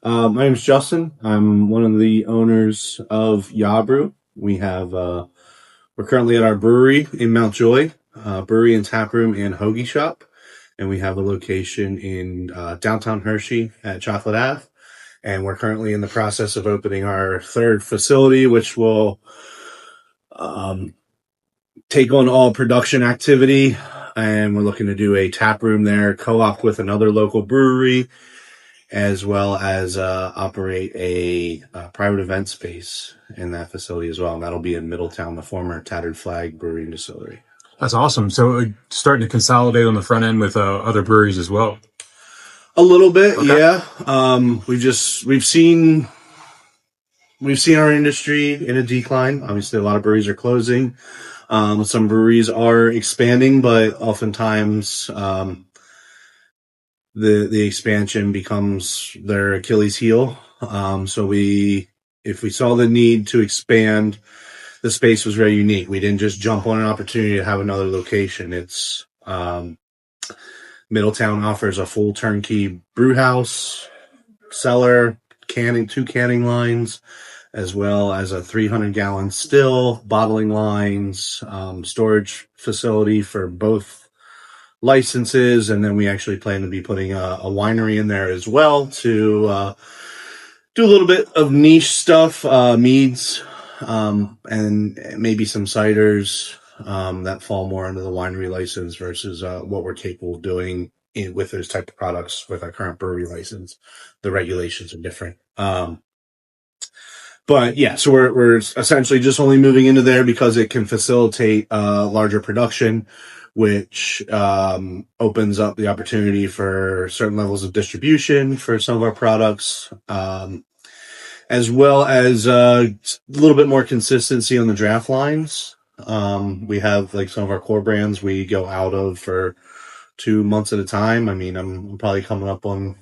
My name is Justin. I'm one of the owners of Yah Brew. We're currently at our brewery in Mount Joy, brewery and taproom and Hoagie shop. And we have a location in downtown Hershey at Chocolate Ave. And we're currently in the process of opening our third facility, which will um, take on all production activity. And we're looking to do a tap room there, co-op with another local brewery, as well as operate a private event space in that facility as well. And that'll be in Middletown, the former Tattered Flag Brewery and Distillery. That's awesome. So starting to consolidate on the front end with other breweries as well. A little bit, Okay. yeah. We've seen our industry in a decline. Obviously, a lot of breweries are closing. Some breweries are expanding, but oftentimes the expansion becomes their Achilles heel. If we saw the need to expand, the space was very unique. We didn't just jump on an opportunity to have another location. It's Middletown offers a full turnkey brew house, cellar, two canning lines, as well as a 300-gallon still, bottling lines, storage facility for both licenses. And then we actually plan to be putting a winery in there as well to do a little bit of niche stuff, meads, and maybe some ciders that fall more under the winery license versus what we're capable of doing with those type of products with our current brewery license. The regulations are different. But yeah, so we're essentially just only moving into there because it can facilitate larger production, which opens up the opportunity for certain levels of distribution for some of our products, as well as a little bit more consistency on the draft lines. We have like some of our core brands we go out of for 2 months at a time. I mean, I'm probably coming up on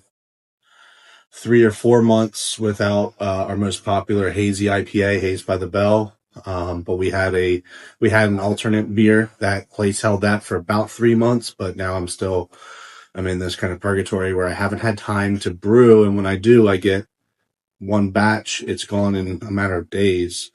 3 or 4 months without our most popular hazy IPA, Haze by the Bell. But we had an alternate beer that place held that for about 3 months, but now I'm in this kind of purgatory where I haven't had time to brew, and when I do, I get one batch, it's gone in a matter of days.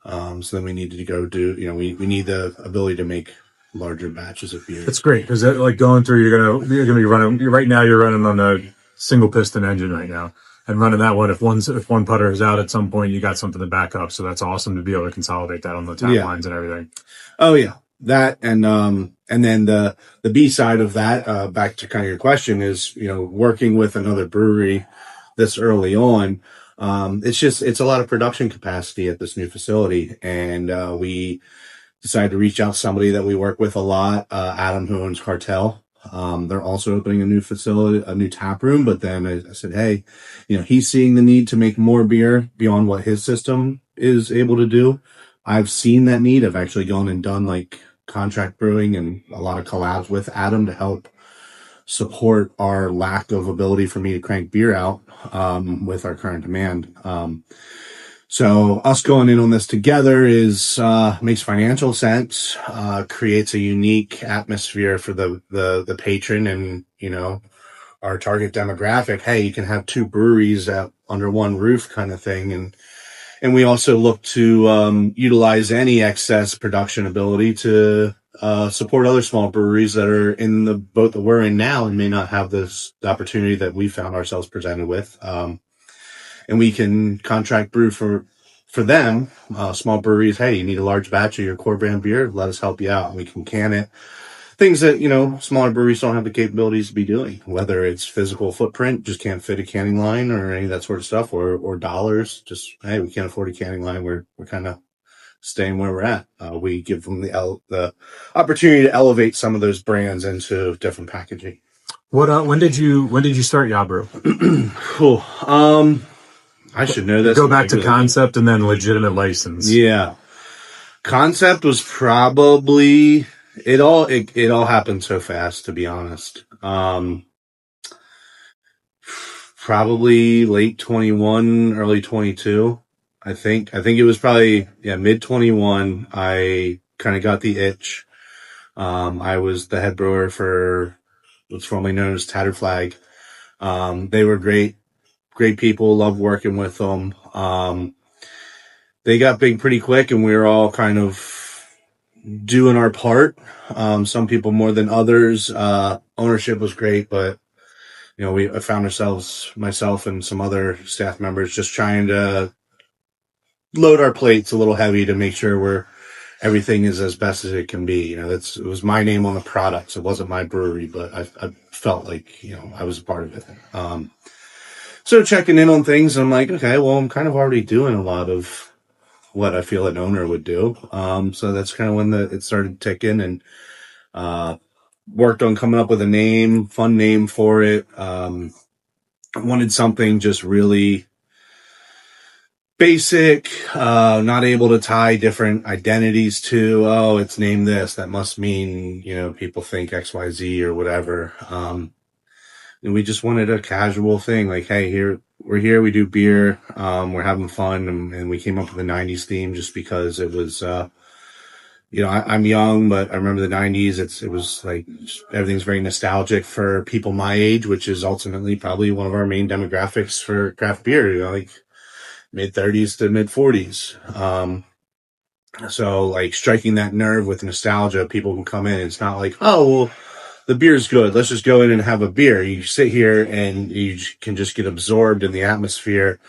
So then we needed to go do, we need the ability to make larger batches of beer. That's great because like going through, you're gonna be running. Right now, you're running on a single piston engine right now, and running that one. If one putter is out at some point, you got something to back up. So that's awesome to be able to consolidate that on the tap lines and everything. Oh yeah, that and then the B side of that, back to kind of your question is, working with another brewery this early on. It's a lot of production capacity at this new facility, and we decided to reach out to somebody that we work with a lot, Adam, who owns Cartel. They're also opening a new facility, a new tap room. But then I said, hey, he's seeing the need to make more beer beyond what his system is able to do. I've seen that need. I've actually gone and done like contract brewing and a lot of collabs with Adam to help support our lack of ability for me to crank beer out with our current demand. So us going in on this together makes financial sense, creates a unique atmosphere for the patron and, our target demographic. Hey, you can have two breweries under one roof kind of thing. And we also look to utilize any excess production ability to support other small breweries that are in the boat that we're in now and may not have the opportunity that we found ourselves presented with. And we can contract brew for them, small breweries. Hey, you need a large batch of your core brand beer? Let us help you out. We can can it. Things that, smaller breweries don't have the capabilities to be doing, whether it's physical footprint, just can't fit a canning line or any of that sort of stuff, or dollars. Just, hey, we can't afford a canning line. We're kind of staying where we're at. We give them the opportunity to elevate some of those brands into different packaging. When did you start Yah Brew? Cool. I should know this. Go back to concept and then legitimate license. Yeah. Concept was probably it all happened so fast, to be honest. Probably late 21, early 22. I think it was probably mid 21. I kind of got the itch. I was the head brewer for what's formerly known as Tattered Flag. They were great great people, love working with them. They got big pretty quick, and we were all kind of doing our part. Some people more than others. Ownership was great, but we found ourselves, myself and some other staff members, just trying to load our plates a little heavy to make sure everything is as best as it can be. It was my name on the products. It wasn't my brewery, but I felt like, I was a part of it. So checking in on things, I'm like, okay, well, I'm kind of already doing a lot of what I feel an owner would do. So that's kind of when it started ticking, and worked on coming up with a fun name for it. I wanted something just really basic, not able to tie different identities to, oh, it's named this, that must mean, people think XYZ or whatever. And we just wanted a casual thing, like, hey, we're here, we do beer, we're having fun, and we came up with the 90s theme just because it was, I'm young, but I remember the 90s. It was like everything's very nostalgic for people my age, which is ultimately probably one of our main demographics for craft beer, like mid 30s to mid 40s. So like striking that nerve with nostalgia, people can come in. It's not like, oh, well, the beer's good, let's just go in and have a beer. You sit here and you can just get absorbed in the atmosphere.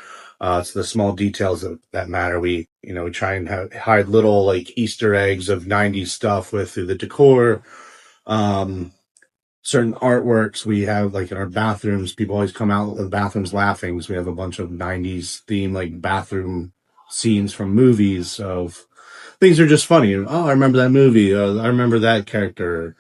It's the small details that matter. We try and hide little like Easter eggs of 90s stuff through the decor. Certain artworks we have, like in our bathrooms, people always come out of the bathrooms laughing because we have a bunch of 90s themed like bathroom scenes from movies. Of things are just funny. Oh, I remember that movie. I remember that character.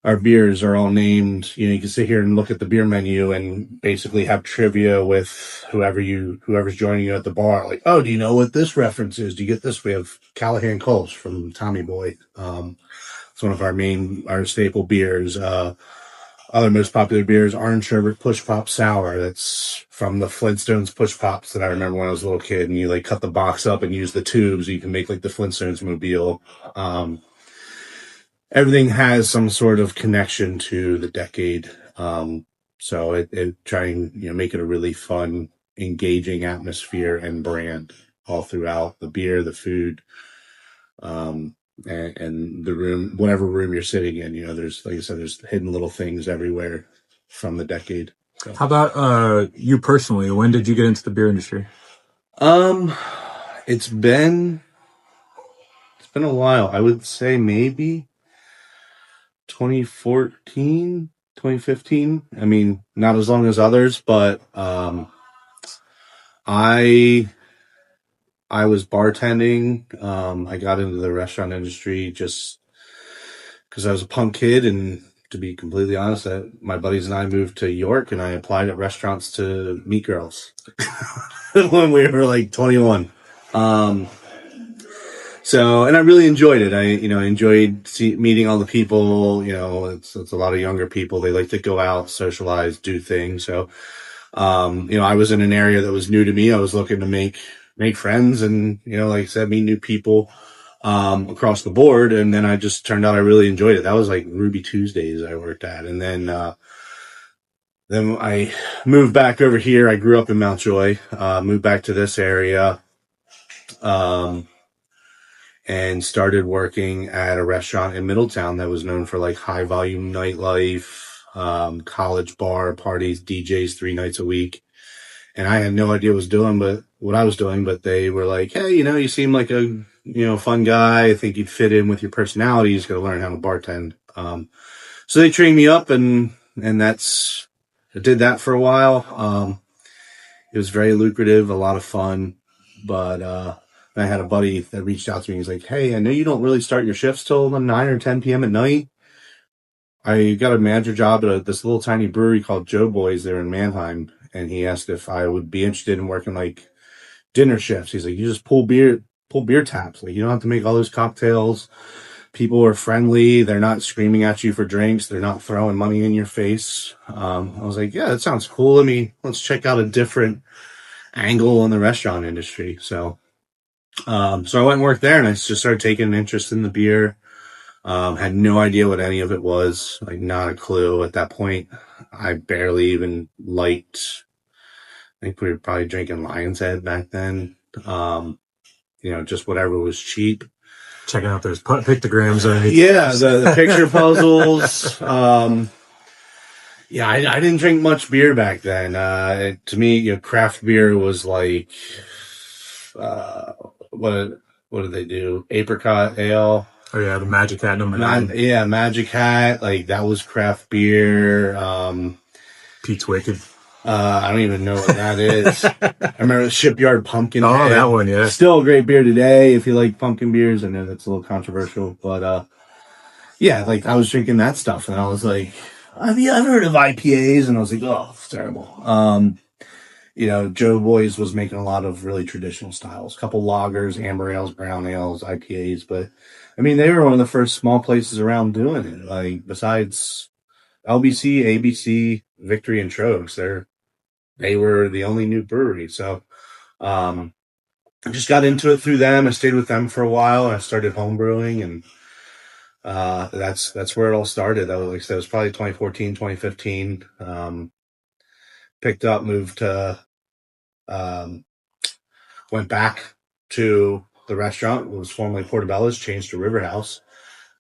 Our beers are all named. You can sit here and look at the beer menu and basically have trivia with whoever's joining you at the bar. Like, oh, do you know what this reference is? Do you get this? We have Callahan Colts from Tommy Boy. It's one of our staple beers. Other most popular beers, Orange Sherbet Push Pop Sour. That's from the Flintstones Push Pops that I remember when I was a little kid. And you like cut the box up and use the tubes. You can make like the Flintstones mobile. Everything has some sort of connection to the decade. So it try and make it a really fun, engaging atmosphere and brand all throughout the beer, the food, and the room, whatever room you're sitting in. There's, like I said, there's hidden little things everywhere from the decade. So. How about you personally? When did you get into the beer industry? It's been a while. I would say maybe 2014, 2015. I mean, not as long as others, but I was bartending. I got into the restaurant industry just because I was a punk kid, and to be completely honest, my buddies and I moved to York, and I applied at restaurants to meet girls when we were like 21. So, and I really enjoyed it. I enjoyed meeting all the people. It's a lot of younger people. They like to go out, socialize, do things. So, I was in an area that was new to me. I was looking to make friends and, like I said, meet new people, across the board. And then I just turned out I really enjoyed it. That was like Ruby Tuesdays I worked at. And then I moved back over here. I grew up in Mount Joy, moved back to this area. And started working at a restaurant in Middletown that was known for like high volume nightlife, college bar parties, DJs 3 nights a week. And I had no idea what I was doing, but they were like, hey, you seem like a, fun guy. I think you'd fit in with your personality. You just got to learn how to bartend. So they trained me up, and I did that for a while. It was very lucrative, a lot of fun, but, I had a buddy that reached out to me. He's like, hey, I know you don't really start your shifts till 9 or 10 p.m. at night. I got a manager job at this little tiny brewery called Joe Boy's there in Mannheim. And he asked if I would be interested in working like dinner shifts. He's like, you just pull beer taps. Like, you don't have to make all those cocktails. People are friendly. They're not screaming at you for drinks. They're not throwing money in your face. I was like, yeah, that sounds cool. Let's check out a different angle in the restaurant industry. So I went and worked there, and I just started taking an interest in the beer. Had no idea what any of it was, like not a clue at that point. I barely even liked think we were probably drinking Lion's Head back then. Just whatever was cheap. Checking out those pictograms underneath. Yeah, the picture puzzles. I didn't drink much beer back then. To me, craft beer was like, what did they do? Apricot ale. Oh yeah, the Magic Hat number 9. Yeah, Magic Hat. Like that was craft beer. Pete's Wicked. I don't even know what that is. I remember the Shipyard Pumpkin. Oh, that one, yeah. Still a great beer today if you like pumpkin beers. I know that's a little controversial, but like I was drinking that stuff and I was like, have you ever heard of IPAs? And I was like, oh, it's terrible. Joe Boys was making a lot of really traditional styles, a couple lagers, amber ales, brown ales, IPAs, but I mean, they were one of the first small places around doing it. Like besides LBC, ABC, Victory, and Trogs, they were the only new brewery. So, I just got into it through them. I stayed with them for a while. And I started home brewing, and that's where it all started. That was, like I said, it was probably 2014, 2015. Picked up, moved to, went back to the restaurant. It was formerly Portobella's, changed to River House.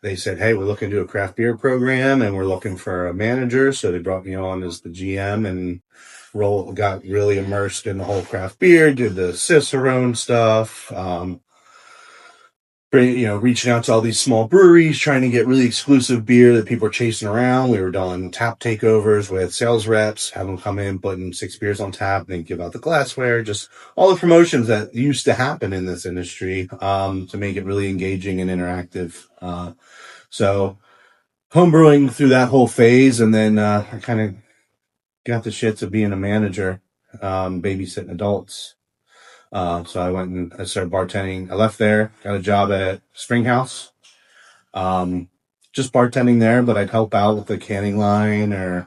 They said, hey, we're looking to do a craft beer program and we're looking for a manager. So they brought me on as the GM and got really immersed in the whole craft beer, did the Cicerone stuff, reaching out to all these small breweries, trying to get really exclusive beer that people are chasing around. We were doing tap takeovers with sales reps, have them come in, putting 6 beers on tap, and then give out the glassware, just all the promotions that used to happen in this industry, to make it really engaging and interactive. So homebrewing through that whole phase, and then I kind of got the shits of being a manager, babysitting adults. So I went and I started bartending. I left there, got a job at Springhouse, just bartending there, but I'd help out with the canning line or,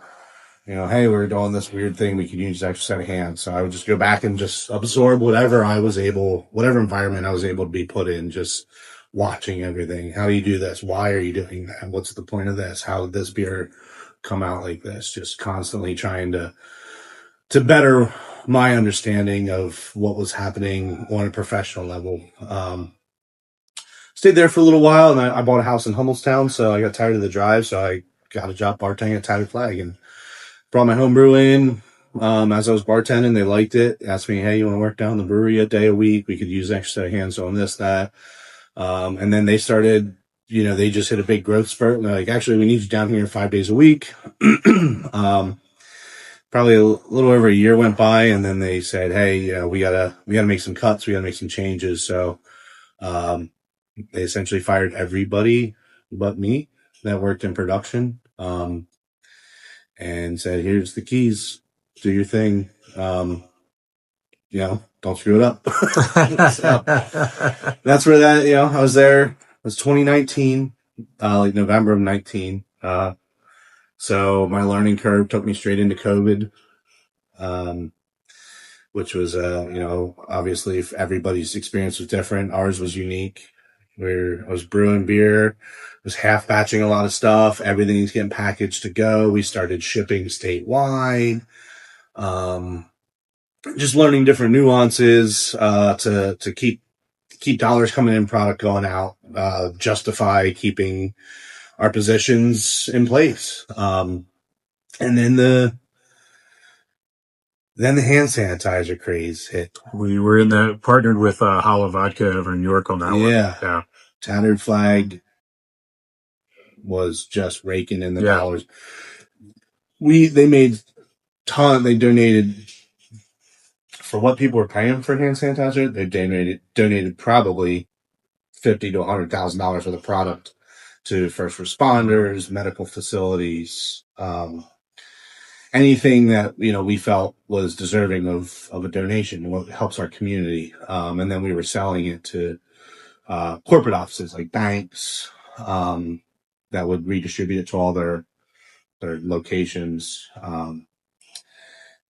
hey, we're doing this weird thing. We could use an extra set of hands. So I would just go back and just absorb whatever environment I was able to be put in, just watching everything. How do you do this? Why are you doing that? What's the point of this? How did this beer come out like this? Just constantly trying to better my understanding of what was happening on a professional level. Stayed there for a little while, and I bought a house in Hummelstown, so I got tired of the drive, so I got a job bartending at Tattered Flag and brought my homebrew in. As I was bartending, they liked it, asked me, hey, you want to work down the brewery a day a week? We could use an extra set of hands on this, that. And then they started, they just hit a big growth spurt, and they're like, actually, we need you down here 5 days a week. Probably a little over a year went by, and then they said, hey, we gotta make some cuts. We gotta make some changes. So, they essentially fired everybody but me that worked in production, and said, here's the keys, do your thing. Don't screw it up. So that's where I was there. It was 2019, like November of 19. So my learning curve took me straight into COVID, which was, obviously if everybody's experience was different. Ours was unique. I was brewing beer, was half batching a lot of stuff. Everything's getting packaged to go. We started shipping statewide. Just learning different nuances, to keep dollars coming in, product going out, justify keeping our positions in place. And then the hand sanitizer craze hit. We were partnered with Hollow Vodka over in New York on that one. Yeah. Tattered Flag was just raking in the dollars. They made they donated for what people were paying for hand sanitizer. They donated probably $50,000 to $100,000 for the product to first responders, medical facilities, anything that, we felt was deserving of a donation, what helps our community. And then we were selling it to, corporate offices like banks, that would redistribute it to all their locations.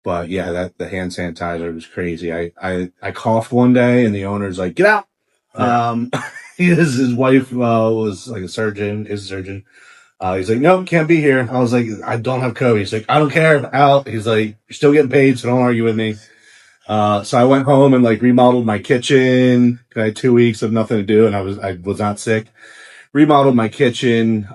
But yeah, the hand sanitizer was crazy. I coughed one day and the owner's like, get out. His wife, was like is a surgeon. He's like, nope, can't be here. I was like, I don't have COVID. He's like, I don't care. Out. He's like, you're still getting paid, so don't argue with me. So I went home and like remodeled my kitchen. I had 2 weeks of nothing to do, and I was not sick. Remodeled my kitchen.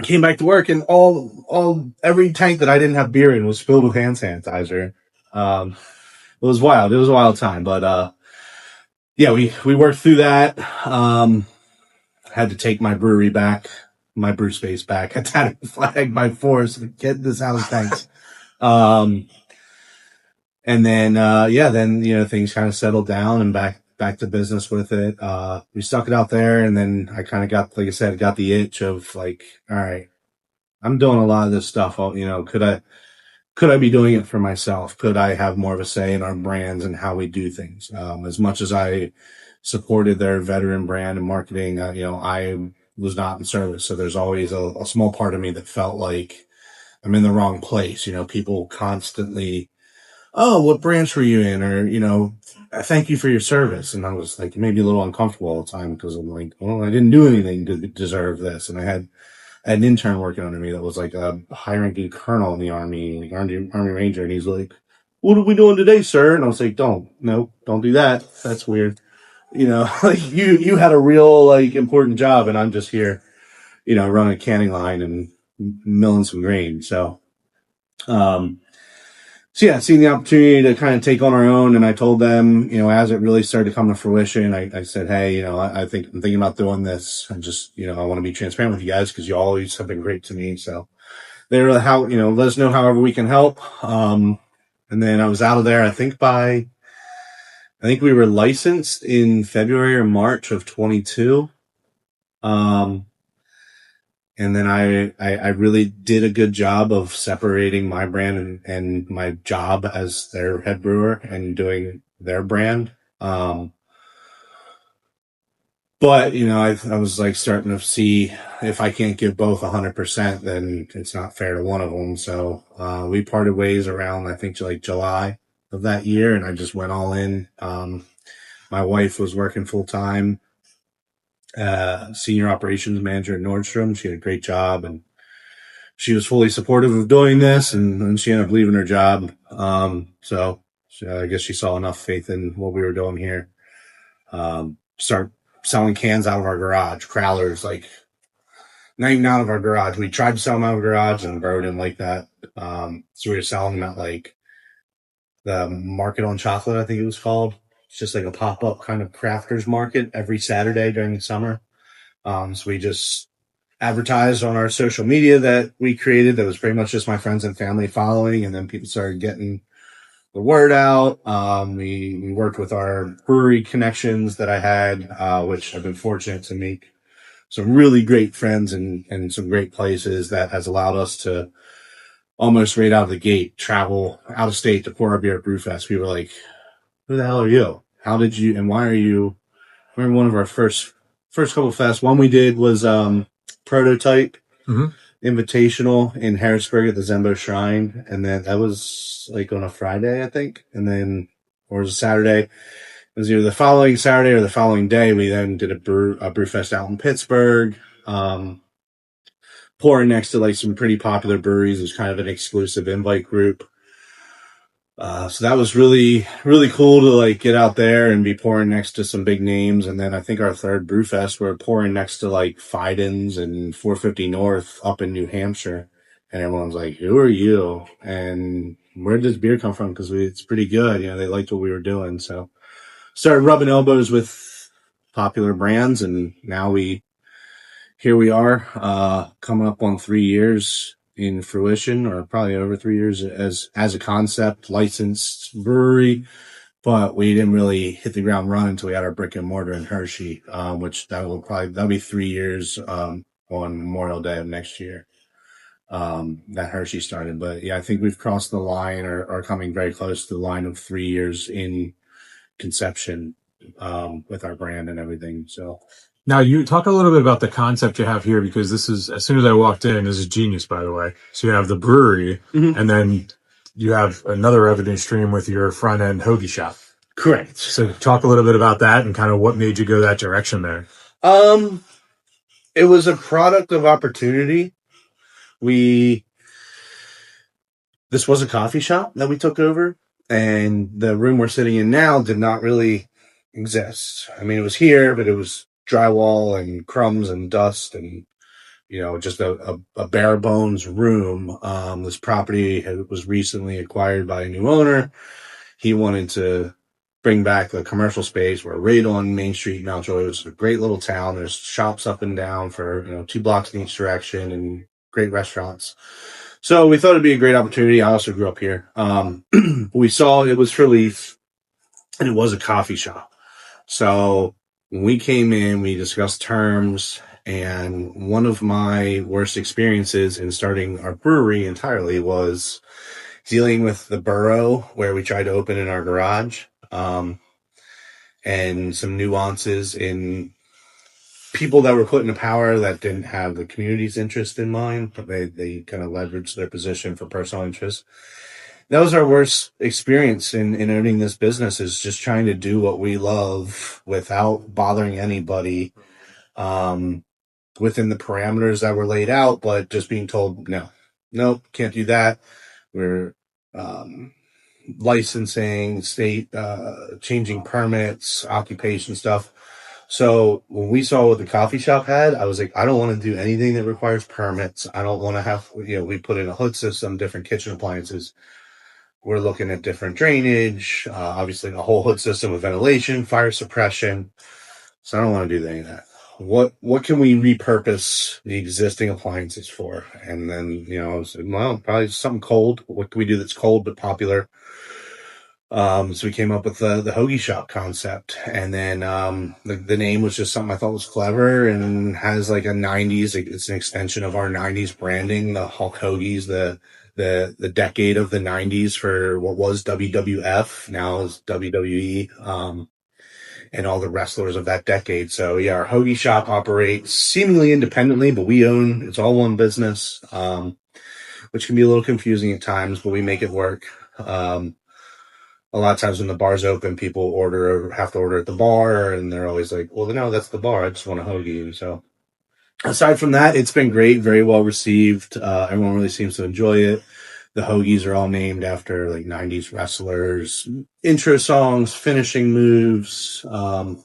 Came back to work, and all every tank that I didn't have beer in was filled with hand sanitizer. It was wild. It was a wild time, but yeah, we worked through that. Had to take my brewery back, my brew space back. I had a flag by force. Get this out of tanks. Um, and then yeah, then things kind of settled down and back to business with it. We stuck it out there, and then I kind of got, like I said, got the itch of like, all right, I'm doing a lot of this stuff. Could I be doing it for myself? Could I have more of a say in our brands and how we do things? As much as I supported their veteran brand and marketing, I was not in service. So there's always a small part of me that felt like I'm in the wrong place. People constantly, oh, what branch were you in? Or, thank you for your service. And I was like, maybe a little uncomfortable all the time because I'm like, well, I didn't do anything to deserve this. And I had an intern working under me that was like a high-ranking colonel in the army, like army ranger, and he's like, "What are we doing today, sir?" And I was like, don't do that. That's weird." Like you had a real like important job, and I'm just here, running a canning line and milling some grain. Um, so yeah, seeing the opportunity to kind of take on our own, and I told them, as it really started to come to fruition, I said, hey, I think I'm thinking about doing this. I just, I want to be transparent with you guys because you always have been great to me. So they were how, let us know however we can help. And then I was out of there. I think we were licensed in February or March of 22. Um, and then I really did a good job of separating my brand and my job as their head brewer and doing their brand. But I was like starting to see if I can't give both 100%, then it's not fair to one of them. So, we parted ways around, I think, like July of that year, and I just went all in. My wife was working full time, senior operations manager at Nordstrom. She had a great job, and she was fully supportive of doing this, and she ended up leaving her job. So I guess she saw enough faith in what we were doing here. Start selling cans out of our garage, crowlers, like not even out of our garage. We tried to sell them out of our garage, and Bro didn't like that. So we were selling them at like the Market on Chocolate, I think it was called. It's just like a pop up kind of crafters market every Saturday during the summer. So we just advertised on our social media that we created that was pretty much just my friends and family following, and then people started getting the word out. We worked with our brewery connections that I had, which I've been fortunate to make some really great friends and some great places that has allowed us to almost right out of the gate travel out of state to pour our beer at Brewfest. We were like, who the hell are you? How did you, and why are you? I remember one of our first couple of fests. One we did was Prototype Invitational in Harrisburg at the Zembo Shrine, and then that was like on a Friday, I think, and then or it was a Saturday. It was either the following Saturday or the following day. We then did a brew fest out in Pittsburgh, pouring next to like some pretty popular breweries. It was kind of an exclusive invite group. So that was really, really cool to like get out there and be pouring next to some big names. And then I think our third brew fest, we're pouring next to like Fiden's and 450 North up in New Hampshire. And everyone's like, who are you? And where did this beer come from? Cause it's pretty good. They liked what we were doing. So started rubbing elbows with popular brands. And now here we are, coming up on 3 years in fruition, or probably over 3 years as a concept licensed brewery, but we didn't really hit the ground running until we had our brick and mortar in Hershey, which that'll be 3 years, on Memorial Day of next year, that Hershey started. But yeah, I think we've crossed the line or are coming very close to the line of 3 years in conception, with our brand and everything. So Now, you talk a little bit about the concept you have here, because this is, as soon as I walked in, this is genius, by the way. So you have the brewery, and then you have another revenue stream with your front end Hoagie shop. correct. So talk a little bit about that and kind of what made you go that direction there. It was a product of opportunity. This was a coffee shop that we took over. and the room we're sitting in now did not really exist. I mean, it was here, but it was drywall and crumbs and dust and, just a bare bones room. This property was recently acquired by a new owner. He wanted to bring back the commercial space. We're right on Main Street, Mount Joy. It's a great little town. There's shops up and down for, 2 blocks in each direction and great restaurants. So we thought it'd be a great opportunity. I also grew up here. We saw it was for lease and it was a coffee shop. So when we came in, we discussed terms, and one of my worst experiences in starting our brewery entirely was dealing with the borough where we tried to open in our garage, and some nuances in people that were put into power that didn't have the community's interest in mind, but they kind of leveraged their position for personal interest. That was our worst experience in owning this business, is just trying to do what we love without bothering anybody, within the parameters that were laid out, but just being told, no, nope, can't do that. We're, licensing, state, changing permits, occupation stuff. So when we saw what the coffee shop had, I was like, I don't want to do anything that requires permits. I don't want to have, we put in a hood system, different kitchen appliances. We're looking at different drainage, obviously a whole hood system with ventilation, fire suppression. So I don't want to do any of that. What can we repurpose the existing appliances for? And then, I said, well, probably something cold. What can we do that's cold but popular? So we came up with the Hoagie shop concept, and then the name was just something I thought was clever and has like a 90s. It's an extension of our 90s branding. The Hulk Hoagies, the decade of the 90s for what was WWF, now is WWE, and all the wrestlers of that decade. So yeah, our Hoagie shop operates seemingly independently, but it's all one business, which can be a little confusing at times, but we make it work. A lot of times when the bar's open, people have to order at the bar, and they're always like, well, no, that's the bar. I just want a hoagie. And so aside from that, it's been great, very well received. Everyone really seems to enjoy it. The hoagies are all named after like 90s wrestlers, intro songs, finishing moves. I'm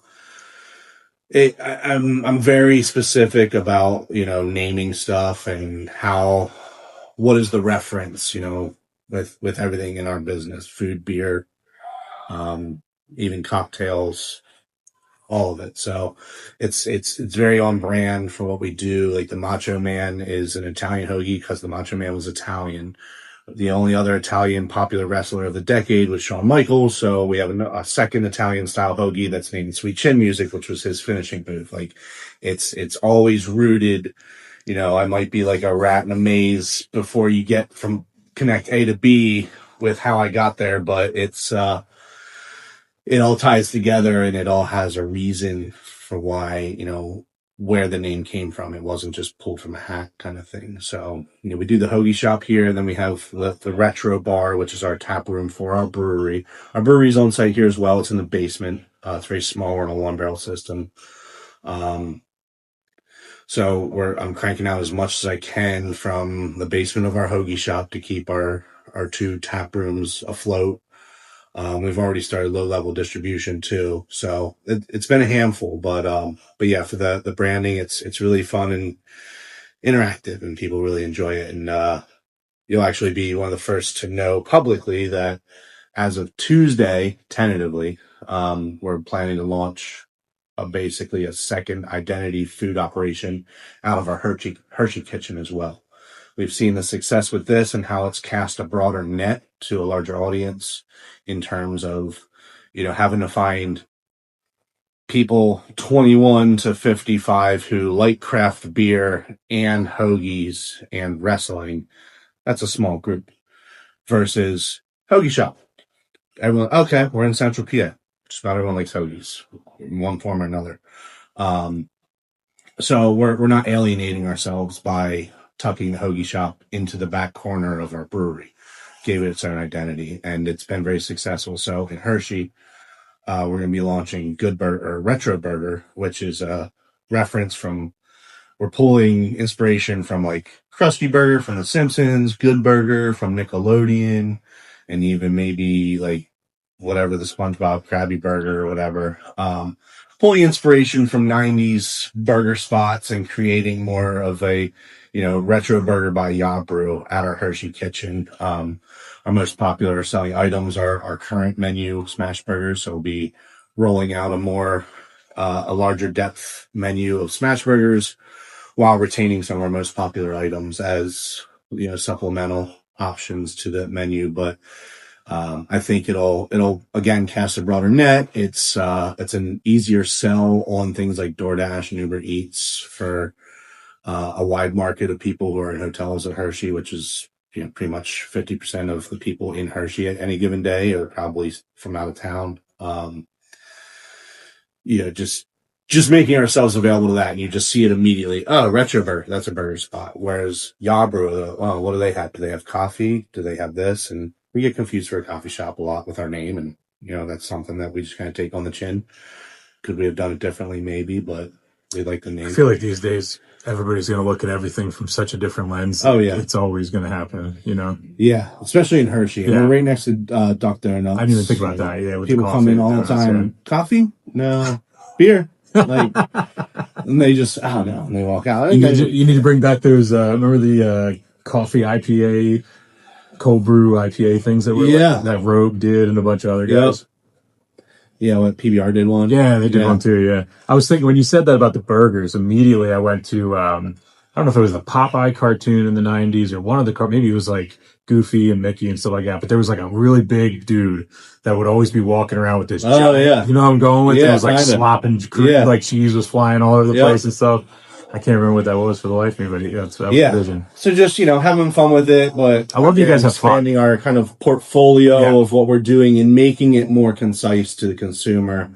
very specific about, naming stuff and what is the reference, with everything in our business, food, beer, even cocktails, all of it. So it's very on brand for what we do. Like the Macho Man is an Italian hoagie because the Macho Man was Italian. The only other Italian popular wrestler of the decade was Shawn Michaels. So we have a second Italian style hoagie that's named Sweet Chin Music, which was his finishing move. Like it's always rooted, I might be like a rat in a maze before you get from connect A to B with how I got there, but it all ties together and it all has a reason for why, where the name came from. It wasn't just pulled from a hat kind of thing. So, we do the hoagie shop here, and then we have the retro bar, which is our tap room for our brewery. Our brewery's on site here as well. It's in the basement. It's very small. We're in a 1-barrel system. So I'm cranking out as much as I can from the basement of our hoagie shop to keep our 2 tap rooms afloat. We've already started low level distribution too. So it's been a handful, but yeah, for the branding, it's really fun and interactive and people really enjoy it. And, you'll actually be one of the first to know publicly that as of Tuesday, tentatively, we're planning to launch basically a second identity food operation out of our Hershey kitchen as well. We've seen the success with this and how it's cast a broader net to a larger audience in terms of, having to find people 21 to 55 who like craft beer and hoagies and wrestling. That's a small group versus hoagie shop. Everyone, okay, we're in Central PA. Just about everyone likes hoagies in one form or another. So we're not alienating ourselves by tucking the hoagie shop into the back corner of our brewery. Gave it its own identity, and it's been very successful. So in Hershey, we're going to be launching Good Burger, or Retro Burger, which is a reference we're pulling inspiration from like Krusty Burger from The Simpsons, Good Burger from Nickelodeon, and even maybe like whatever the SpongeBob Krabby Burger or whatever. Pulling inspiration from 90s burger spots and creating more of a, retro burger by Yah Brew at our Hershey kitchen. Our most popular selling items are our current menu smash burgers. So we'll be rolling out a larger depth menu of smash burgers while retaining some of our most popular items as, supplemental options to the menu. But I think it'll again cast a broader net. It's an easier sell on things like DoorDash and Uber Eats for a wide market of people who are in hotels at Hershey, which is pretty much 50% of the people in Hershey at any given day are probably from out of town. Just making ourselves available to that, and you just see it immediately. Oh, Retro Burger, that's a burger spot. Whereas Yah Brew, well, what do they have? Do they have coffee? Do they have this? And we get confused for a coffee shop a lot with our name, and that's something that we just kind of take on the chin. Could we have done it differently? Maybe, but we like the name. I feel like these days everybody's going to look at everything from such a different lens. Oh yeah, it's always going to happen. Yeah, especially in Hershey. And we're right next to Dr. Nuts. I didn't even think about that. Yeah, with people come in all the time. Yeah. Coffee? No. Beer? Like, and they just, I don't know, and they walk out. You need to bring back those, remember the coffee IPA, cold brew IPA things that that Rogue did and a bunch of other guys? Yeah, what PBR did one? Yeah, they did one too, yeah. I was thinking, when you said that about the burgers, immediately I went to, I don't know if it was the Popeye cartoon in the 90s or one of the, maybe it was like Goofy and Mickey and stuff like that, but there was like a really big dude that would always be walking around with this giant, you know what I'm going with? It was like slopping, like cheese was flying all over the place and stuff. I can't remember what that was for the life of me, but that was the vision. So just, having fun with it, but I love you guys have fun. Expanding our kind of portfolio of what we're doing and making it more concise to the consumer.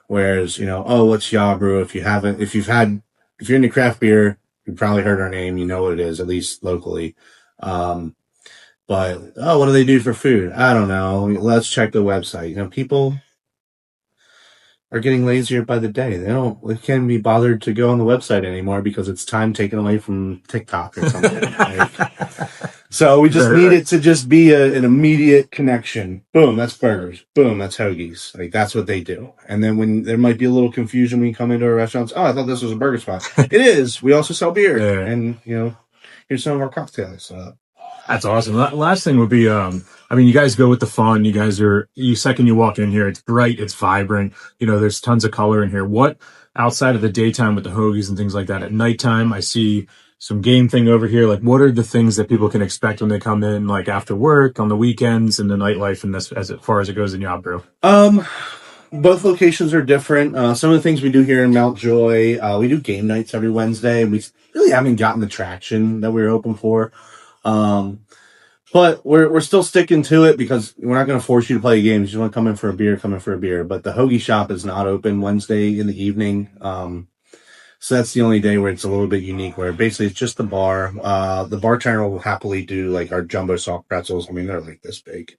Whereas, what's Yah Brew? If you're into craft beer, you've probably heard our name, you know what it is, at least locally. But, what do they do for food? I don't know. Let's check the website. People are getting lazier by the day. They can't be bothered to go on the website anymore because it's time taken away from TikTok or something. So we just need it to just be an immediate connection. Boom, that's burgers. Boom, that's hoagies. Like, that's what they do. And then when there might be a little confusion when you come into a restaurant, I thought this was a burger spot. It is. We also sell beer. And, here's some of our cocktails. That's awesome. Last thing would be, you guys go with the fun. You guys second you walk in here, it's bright, it's vibrant. There's tons of color in here. What, outside of the daytime with the hoagies and things like that, at nighttime, I see some game thing over here. Like, what are the things that people can expect when they come in, like after work, on the weekends, and the nightlife, and this, as far as it goes in Yah Brew? Both locations are different. Some of the things we do here in Mount Joy, we do game nights every Wednesday. We really haven't gotten the traction that we were hoping for. But we're still sticking to it because we're not going to force you to play games. You want to come in for a beer, come in for a beer. But the Hoagie shop is not open Wednesday in the evening. So that's the only day where it's a little bit unique, where basically it's just the bar. The bartender will happily do like our jumbo soft pretzels. They're like this big.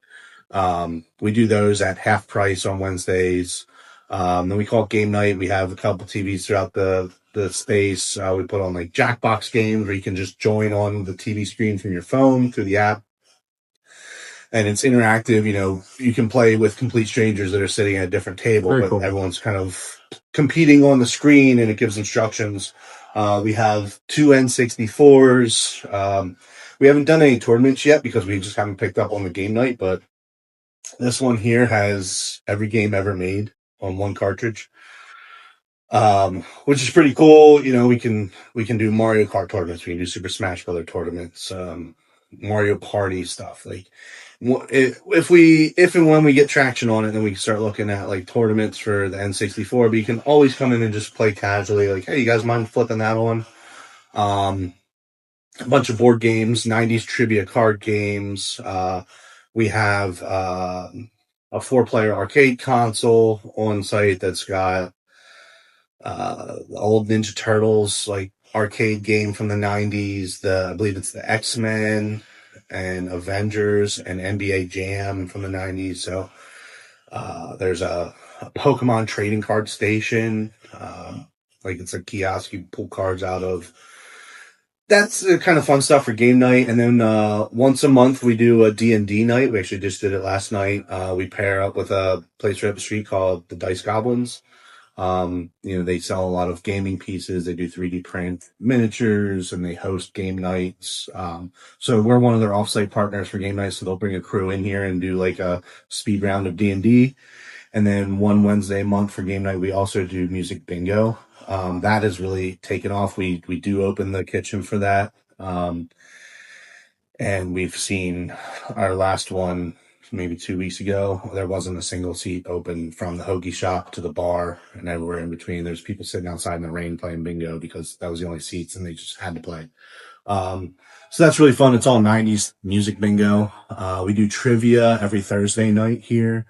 We do those at half price on Wednesdays. Then we call it game night. We have a couple TVs throughout the space. We put on like Jackbox games where you can just join on the TV screen from your phone through the app. And it's interactive. You can play with complete strangers that are sitting at a different table, but everyone's kind of competing on the screen and it gives instructions. We have 2 N64s. We haven't done any tournaments yet because we just haven't picked up on the game night, but this one here has every game ever made on one cartridge. Which is pretty cool. We can do Mario Kart tournaments. We can do Super Smash Brother tournaments, Mario Party stuff. Like, if and when we get traction on it, then we can start looking at like tournaments for the N64. But you can always come in and just play casually. Like, hey, you guys mind flipping that on? A bunch of board games, 90s trivia card games. We have a 4-player arcade console on site that's got the old Ninja Turtles like arcade game from the 90s. I believe it's the X-Men and Avengers and NBA Jam from the 90s. So there's a Pokemon trading card station. Like, it's a kiosk you pull cards out of. that's the kind of fun stuff for game night. And then once a month we do a D&D night. We actually just did it last night. We pair up with a place right up the street called the Dice Goblins. They sell a lot of gaming pieces. They do 3D print miniatures and they host game nights. So we're one of their offsite partners for game nights. So they'll bring a crew in here and do like a speed round of D&D. And then one Wednesday a month for game night, we also do music bingo. That has really taken off. We do open the kitchen for that. And we've seen our last one maybe 2 weeks ago. There wasn't a single seat open from the Hoagie shop to the bar and everywhere in between. There's people sitting outside in the rain playing bingo because that was the only seats and they just had to play. So that's really fun. It's all 90s music bingo. We do trivia every Thursday night here.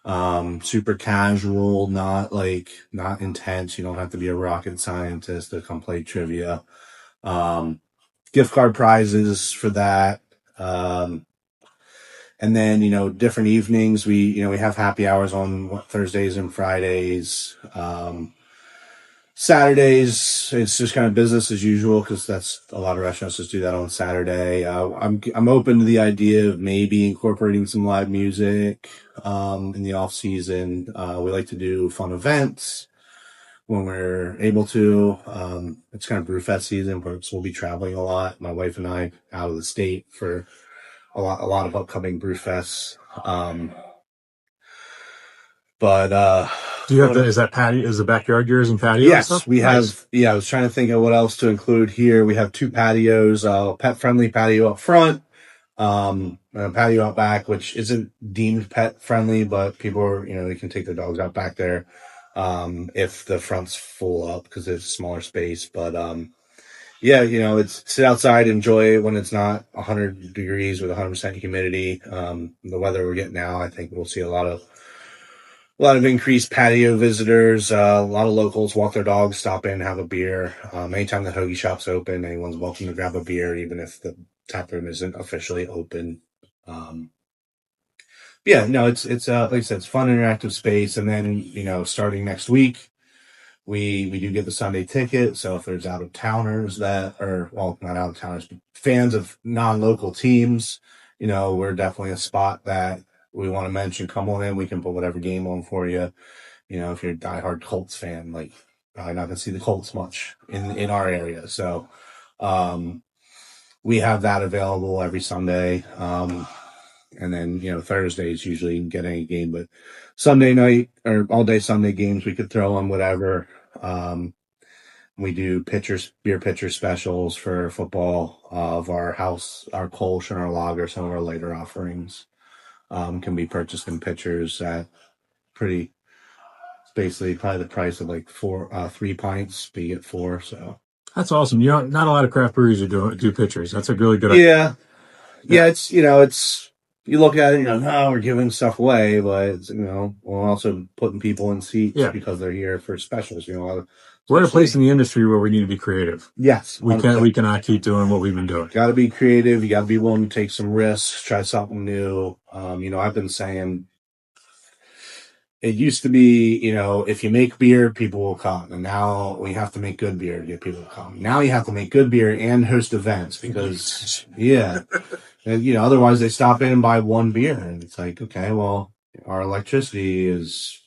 Super casual, not intense. You don't have to be a rocket scientist to come play trivia. Gift card prizes for that. And then, different evenings, we have happy hours on Thursdays and Fridays. Saturdays, it's just kind of business as usual because that's a lot of restaurants just do that on Saturday. I'm open to the idea of maybe incorporating some live music in the off season. We like to do fun events when we're able to. It's kind of brewfest season, so we'll be traveling a lot. My wife and I out of the state for a lot of upcoming brewfests. Do you have is that patio? Is the backyard yours and patio? Yes, and stuff? we Nice. have. Yeah, I was trying to think of what else to include here. We have 2 patios, pet friendly patio up front, and a patio out back, which isn't deemed pet friendly, but people are, they can take their dogs out back there, if the front's full up because it's a smaller space. But, yeah, it's sit outside, enjoy it when it's not 100 degrees with 100% humidity. The weather we're getting now, I think we'll see a lot of increased patio visitors. A lot of locals walk their dogs, stop in, have a beer. Anytime the Hoagie shop's open, anyone's welcome to grab a beer, even if the tap room isn't officially open. Yeah, no, it's like I said, it's fun, interactive space. And then, starting next week, we do get the Sunday ticket. So if there's out of towners not out of towners, but fans of non-local teams, we're definitely a spot that we want to mention. Come on in. We can put whatever game on for you. If you're a diehard Colts fan, like probably not going to see the Colts much in our area. So, we have that available every Sunday. And then, Thursdays usually you can get any game, but Sunday night or all day Sunday games, we could throw on whatever. We do beer pitcher specials for football of our house, our Kolsch and our lager. Some of our later offerings, can be purchased in pitchers at it's basically probably the price of like 3 pints, but you get 4. So That's awesome. Not a lot of craft breweries do pitchers. That's a really good idea. yeah. Yeah, it's you look at it, no, we're giving stuff away, but it's, we're also putting people in seats because they're here for specials. We're at a place in the industry where we need to be creative. Yes, we cannot keep doing what we've been doing. Got to be creative. You got to be willing to take some risks, try something new. I've been saying it used to be, if you make beer, people will come. And now we have to make good beer to get people to come. Now you have to make good beer and host events because, yeah. And, otherwise they stop in and buy one beer. And it's like, okay, well, our electricity is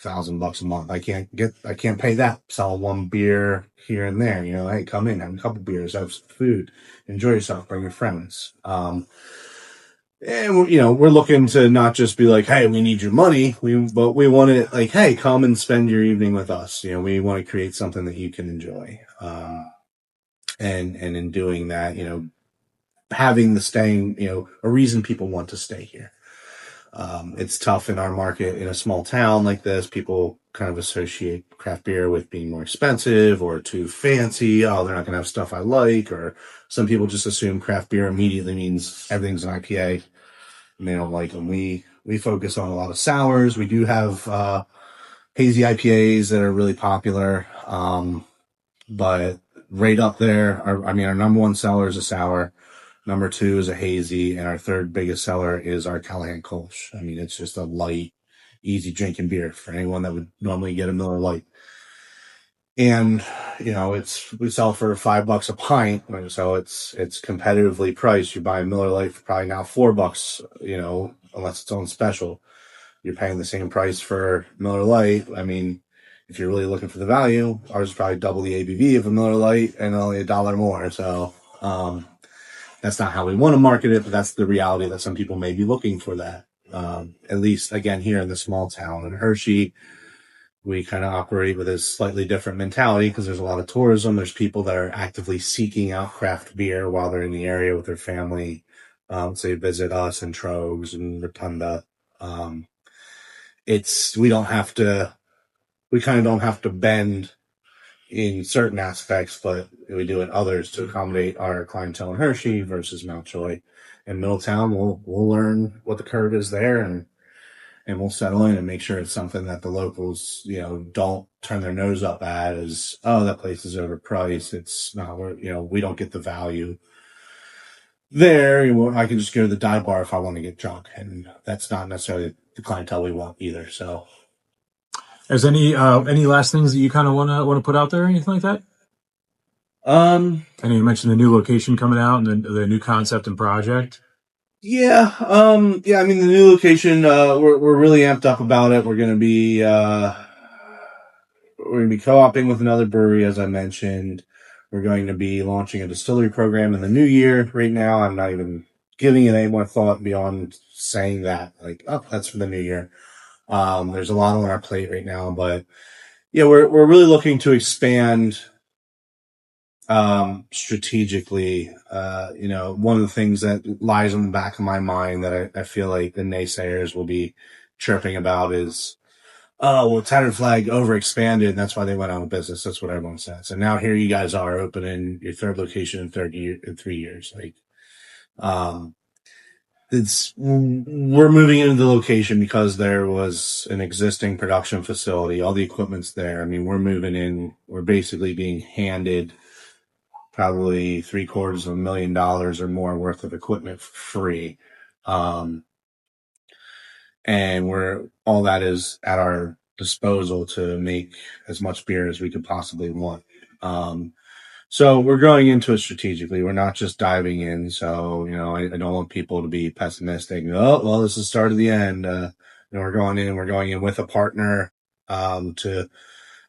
$1,000 a month. I can't pay that. Sell one beer here and there. Hey, come in, have a couple beers, have some food, enjoy yourself, bring your friends. And we're looking to not just be like, hey, we need your money, but we want it like, hey, come and spend your evening with us. We want to create something that you can enjoy. And in doing that, having the staying, a reason people want to stay here. It's tough in our market in a small town like this. People kind of associate craft beer with being more expensive or too fancy. Oh, they're not going to have stuff I like. Or some people just assume craft beer immediately means everything's an IPA. And they don't like them. We focus on a lot of sours. We do have hazy IPAs that are really popular. But right up there, our number one seller is a sour. Number 2 is a hazy, and our third biggest seller is our Callahan Kolsch. It's just a light, easy drinking beer for anyone that would normally get a Miller Lite. and we sell for $5 a pint, so it's competitively priced. You buy a Miller Lite for probably now $4, unless it's on special. You're paying the same price for Miller Lite. I mean, if you're really looking for the value, ours is probably double the ABV of a Miller Lite and only $1 more. So that's not how we want to market it, but that's the reality that some people may be looking for that. At least, again, here in the small town. In Hershey, we kind of operate with a slightly different mentality because there's a lot of tourism. There's people that are actively seeking out craft beer while they're in the area with their family. So they visit us in Trogs and Rotunda. We kind of don't have to bend in certain aspects, but we do in others to accommodate our clientele in Hershey versus Mountjoy. In Middletown, we'll learn what the curve is there, and we'll settle in and make sure it's something that the locals, don't turn their nose up at as, oh, that place is overpriced. It's not, we don't get the value there. I can just go to the dive bar if I want to get drunk, and that's not necessarily the clientele we want either. So, Is any last things that you kind of want to put out there, or anything like that? I know you mentioned the new location coming out and the new concept and project. Yeah. I mean, the new location, we're really amped up about it. We're going to be co-oping with another brewery, as I mentioned. We're going to be launching a distillery program in the new year. Right now, I'm not even giving it any more thought beyond saying that, like, oh, that's for the new year. There's a lot on our plate right now, but yeah, we're really looking to expand strategically. One of the things that lies in the back of my mind that I feel like the naysayers will be chirping about is, oh, well, Tattered Flag overexpanded, and that's why they went out of business. That's what everyone says. And now here you guys are opening your third location in 3 years. Like, we're moving into the location because there was an existing production facility. All the equipment's there. I mean, we're moving in. We're basically being handed probably $750,000 or more worth of equipment for free. And all that is at our disposal to make as much beer as we could possibly want. So we're going into it strategically. We're not just diving in. So, I don't want people to be pessimistic. Oh, well, this is the start of the end. We're going in with a partner, to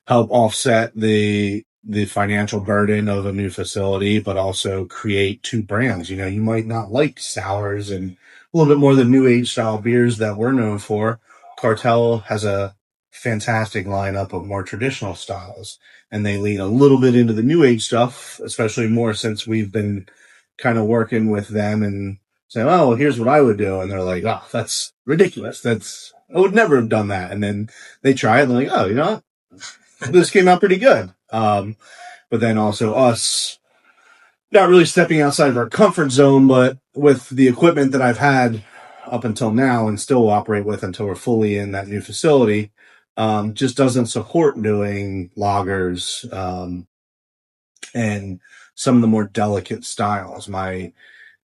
help offset the financial burden of a new facility, but also create two brands. You might not like sours and a little bit more the new age style beers that we're known for. Cartel has a fantastic lineup of more traditional styles, and they lean a little bit into the new age stuff, especially more since we've been kind of working with them and saying, oh, well, here's what I would do. And they're like, oh, that's ridiculous. I would never have done that. And then they try it and they're like, oh, you know what? This came out pretty good. But then also us not really stepping outside of our comfort zone, but with the equipment that I've had up until now and still operate with until we're fully in that new facility, just doesn't support doing lagers, and some of the more delicate styles. What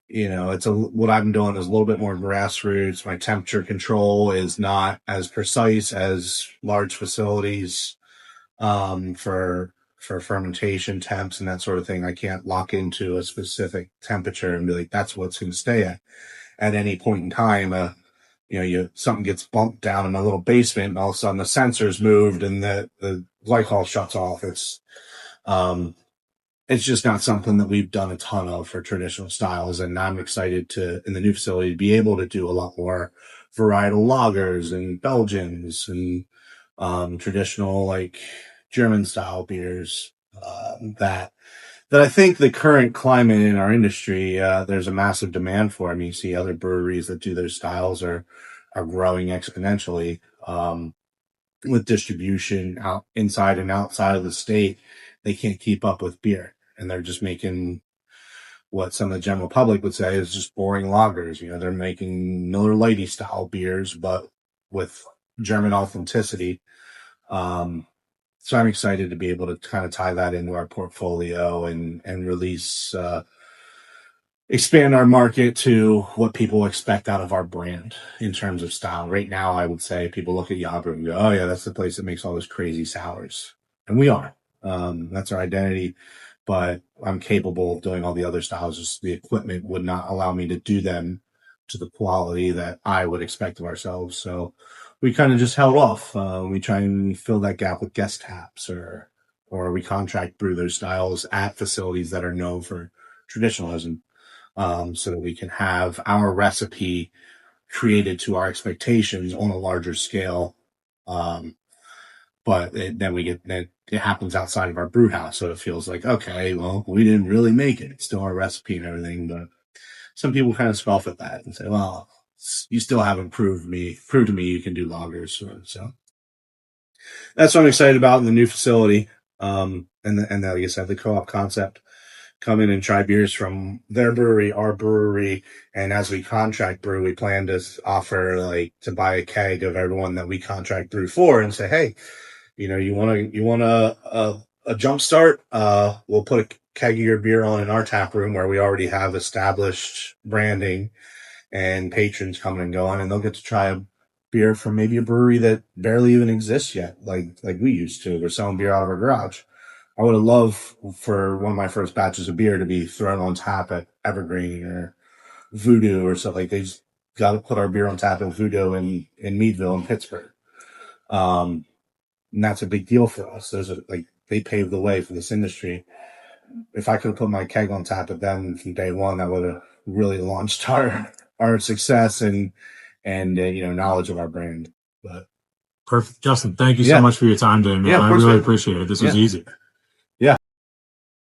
I'm doing is a little bit more grassroots. My temperature control is not as precise as large facilities, for fermentation temps and that sort of thing. I can't lock into a specific temperature and be like, that's what's going to stay at any point in time. Something gets bumped down in a little basement and all of a sudden the sensors moved and the glycol shuts off. It's just not something that we've done a ton of for traditional styles. And I'm excited in the new facility, to be able to do a lot more varietal lagers and Belgians and, traditional, like, German style beers, that I think the current climate in our industry, there's a massive demand for. I mean, you see other breweries that do their styles are growing exponentially, with distribution out inside and outside of the state. They can't keep up with beer, and they're just making what some of the general public would say is just boring lagers. They're making Miller Lite style beers, but with German authenticity. So I'm excited to be able to kind of tie that into our portfolio and release, expand our market to what people expect out of our brand in terms of style. Right now, I would say people look at Yah Brew and go, oh yeah, that's the place that makes all those crazy sours. And we are. That's our identity. But I'm capable of doing all the other styles. Just the equipment would not allow me to do them to the quality that I would expect of ourselves. So we kind of just held off. We try and fill that gap with guest taps, or we contract brew those styles at facilities that are known for traditionalism, so that we can have our recipe created to our expectations on a larger scale. Um, but then it happens outside of our brew house. So it feels like, okay, well, we didn't really make it. It's still our recipe and everything. But some people kind of scoff at that and say, well, you still haven't proved to me you can do lagers. So that's what I'm excited about in the new facility. And like I said, the co-op concept, come in and try beers from their brewery, our brewery. And as we contract brew, we plan to offer to buy a keg of everyone that we contract brew for and say, hey, you want a jump start? We'll put a keg of your beer on in our tap room where we already have established branding and patrons coming and going, and they'll get to try a beer from maybe a brewery that barely even exists yet, like we used to. We're selling beer out of our garage. I would have loved for one of my first batches of beer to be thrown on tap at Evergreen or Voodoo or stuff. Like, they just got to put our beer on tap at Voodoo in Meadville and Pittsburgh. And that's a big deal for us. They paved the way for this industry. If I could have put my keg on tap at them from day one, that would have really launched our success and knowledge of our brand. But Perfect. Justin, thank you so yeah, much for your time today, man. yeah, of I course, really man. appreciate it. This was Yeah. easy.